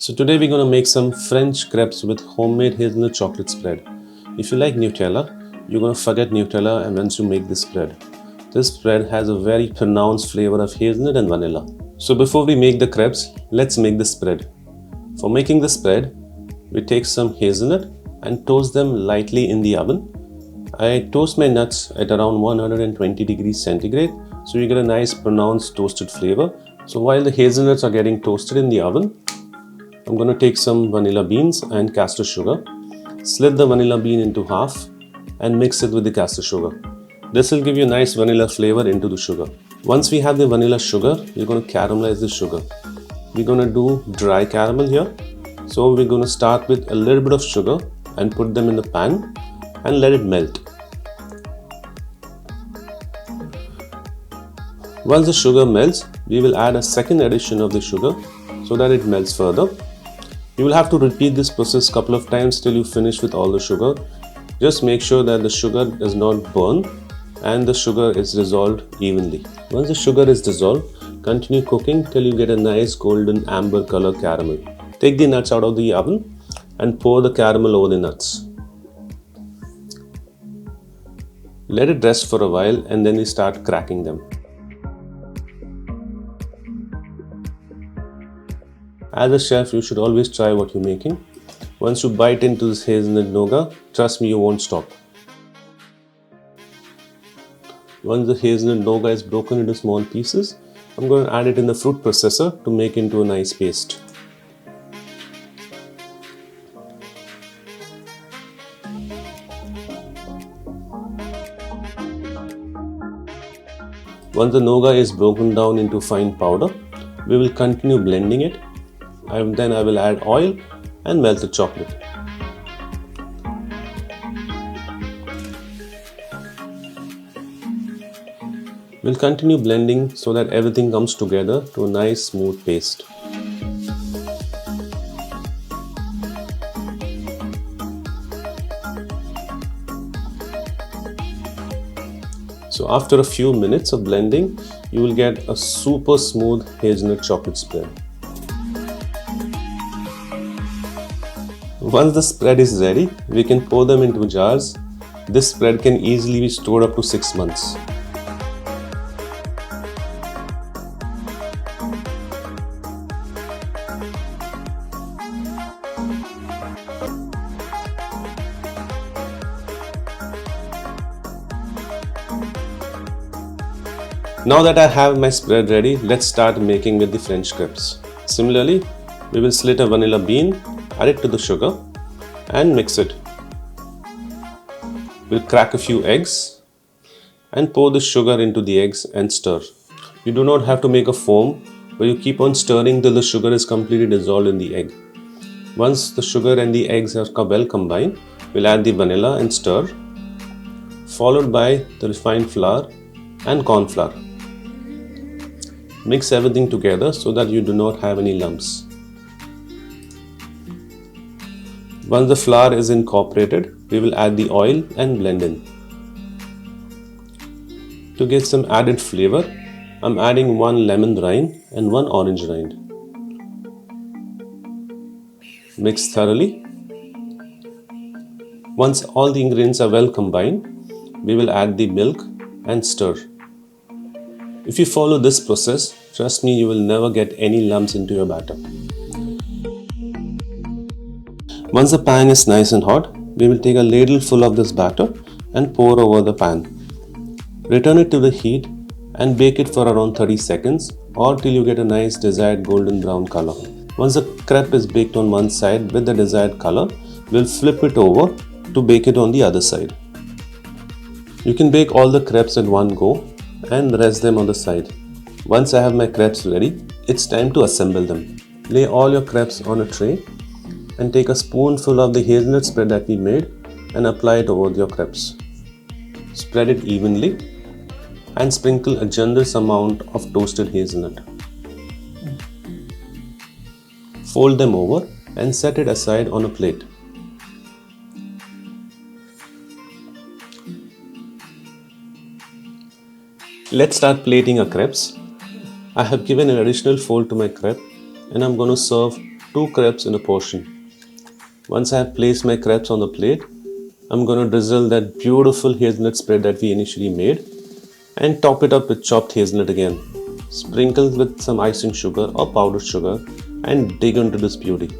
So today we're going to make some French crepes with homemade hazelnut chocolate spread. If you like Nutella, you're going to forget Nutella and once you make this spread. This spread has a very pronounced flavor of hazelnut and vanilla. So before we make the crepes, let's make the spread. For making the spread, we take some hazelnut and toast them lightly in the oven. I toast my nuts at around 120 degrees centigrade so you get a nice pronounced toasted flavor. So while the hazelnuts are getting toasted in the oven, I'm going to take some vanilla beans and castor sugar. Slit the vanilla bean into half and mix it with the castor sugar. This will give you a nice vanilla flavor into the sugar. Once we have the vanilla sugar, we're going to caramelize the sugar. We're going to do dry caramel here. So we're going to start with a little bit of sugar and put them in the pan and let it melt. Once the sugar melts, we will add a second addition of the sugar so that it melts further. You will have to repeat this process a couple of times till you finish with all the sugar. Just make sure that the sugar does not burn and the sugar is dissolved evenly. Once the sugar is dissolved, continue cooking till you get a nice golden amber color caramel. Take the nuts out of the oven and pour the caramel over the nuts. Let it rest for a while and then we start cracking them. As a chef, you should always try what you're making. Once you bite into this hazelnut nougat, trust me, you won't stop. Once the hazelnut nougat is broken into small pieces, I'm going to add it in the fruit processor to make into a nice paste. Once the nougat is broken down into fine powder, we will continue blending it. Then I will add oil and melt the chocolate. We'll continue blending so that everything comes together to a nice smooth paste. So after a few minutes of blending, you will get a super smooth hazelnut chocolate spread. Once the spread is ready, we can pour them into jars. This spread can easily be stored up to 6 months. Now that I have my spread ready, let's start making with the French crepes. Similarly, we will slit a vanilla bean, add it to the sugar and mix it. We'll crack a few eggs and pour the sugar into the eggs and stir. You do not have to make a foam, but you keep on stirring till the sugar is completely dissolved in the egg. Once the sugar and the eggs are well combined, we'll add the vanilla and stir, followed by the refined flour and corn flour. Mix everything together so that you do not have any lumps. Once the flour is incorporated, we will add the oil and blend in. To get some added flavor, I'm adding 1 lemon rind and 1 orange rind. Mix thoroughly. Once all the ingredients are well combined, we will add the milk and stir. If you follow this process, trust me, you will never get any lumps into your batter. Once the pan is nice and hot, we will take a ladle full of this batter and pour over the pan. Return it to the heat and bake it for around 30 seconds or till you get a nice desired golden brown color. Once the crepe is baked on one side with the desired color, we'll flip it over to bake it on the other side. You can bake all the crepes at one go and rest them on the side. Once I have my crepes ready, it's time to assemble them. Lay all your crepes on a tray and take a spoonful of the hazelnut spread that we made and apply it over your crepes. Spread it evenly and sprinkle a generous amount of toasted hazelnut. Fold them over and set it aside on a plate. Let's start plating our crepes. I have given an additional fold to my crepe and I'm going to serve 2 crepes in a portion. Once I have placed my crepes on the plate, I'm going to drizzle that beautiful hazelnut spread that we initially made and top it up with chopped hazelnut again. Sprinkle with some icing sugar or powdered sugar and dig into this beauty.